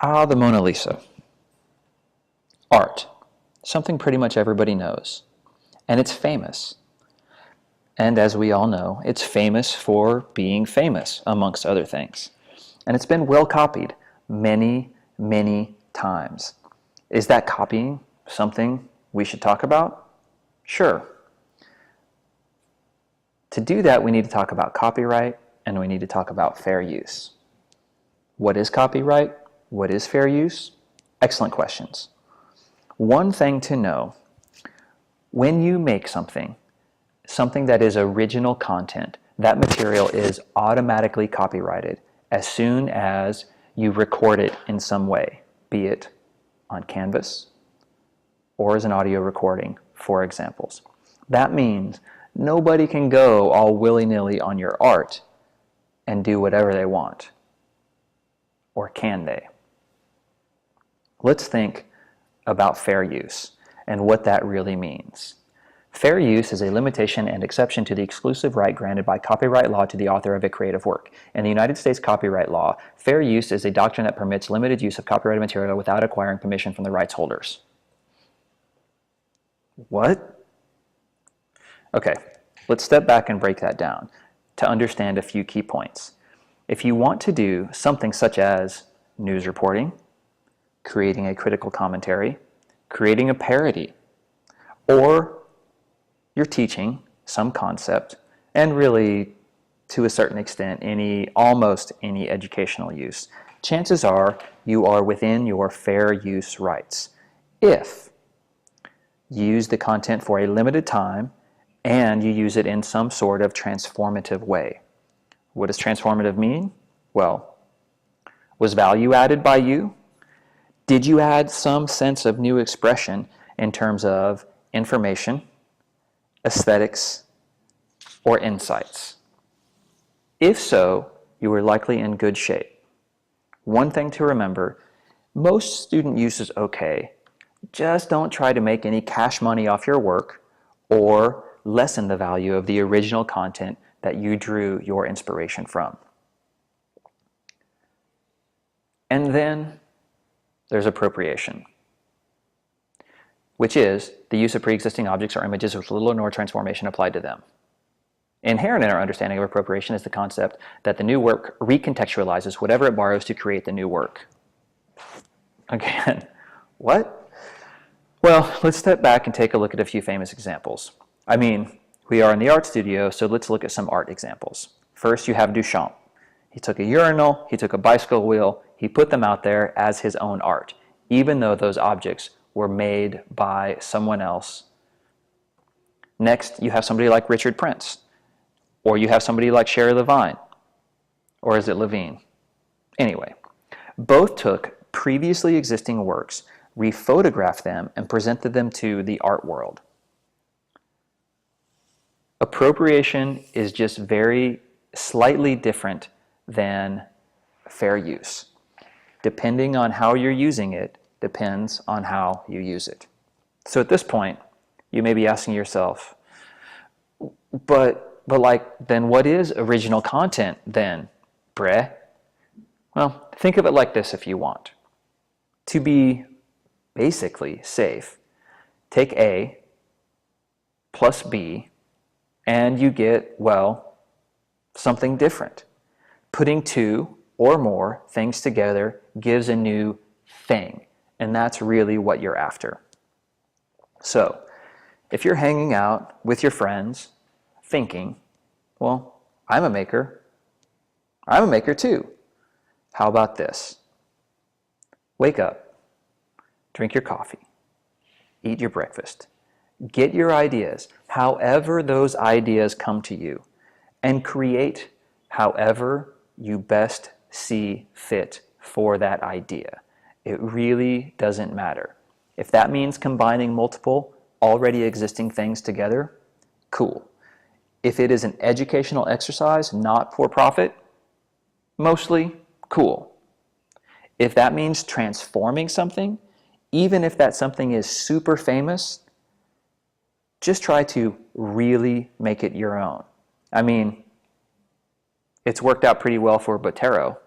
Ah, the Mona Lisa. Art. Something pretty much everybody knows. And it's famous. And as we all know, it's famous for being famous, amongst other things. And it's been well copied many, many times. Is that copying something we should talk about? Sure. To do that, we need to talk about copyright, and we need to talk about fair use. What is copyright? What is fair use? Excellent questions. One thing to know, when you make something that is original content, that material is automatically copyrighted as soon as you record it in some way, be it on Canvas or as an audio recording, for examples. That means nobody can go all willy-nilly on your art and do whatever they want. Or can they? Let's think about fair use and what that really means. Fair use is a limitation and exception to the exclusive right granted by copyright law to the author of a creative work. In the United States copyright law, fair use is a doctrine that permits limited use of copyrighted material without acquiring permission from the rights holders. What? Okay, let's step back and break that down to understand a few key points. If you want to do something such as news reporting, creating a critical commentary, creating a parody, or you're teaching some concept, and really, to a certain extent, almost any educational use, chances are you are within your fair use rights if you use the content for a limited time and you use it in some sort of transformative way. What does transformative mean? Well, was value added by you? Did you add some sense of new expression in terms of information, aesthetics, or insights? If so, you are likely in good shape. One thing to remember, most student use is okay. Just don't try to make any cash money off your work or lessen the value of the original content that you drew your inspiration from. And then there's appropriation, which is the use of pre-existing objects or images with little or no transformation applied to them. Inherent in our understanding of appropriation is the concept that the new work recontextualizes whatever it borrows to create the new work. Again, what? Well, let's step back and take a look at a few famous examples. I mean, we are in the art studio, so let's look at some art examples. First, you have Duchamp. He took a urinal, he took a bicycle wheel, he put them out there as his own art, even though those objects were made by someone else. Next, you have somebody like Richard Prince, or you have somebody like Sherry Levine, or is it Levine? Anyway, both took previously existing works, rephotographed them, and presented them to the art world. Appropriation is just very slightly different than fair use. Depending on how you're using it, depends on how you use it. So at this point, you may be asking yourself, but like, then what is original content then, Breh? Well, think of it like this if you want. To be basically safe, take A plus B and you get, well, something different. Putting two or more things together gives a new thing, and that's really what you're after. So, if you're hanging out with your friends thinking, well, I'm a maker too. How about this? Wake up, drink your coffee, eat your breakfast, get your ideas, however those ideas come to you, and create however you best see fit for that idea. It really doesn't matter. If that means combining multiple already existing things together, cool. If it is an educational exercise, not for profit, mostly cool. If that means transforming something, even if that something is super famous, just try to really make it your own. I mean, it's worked out pretty well for Botero.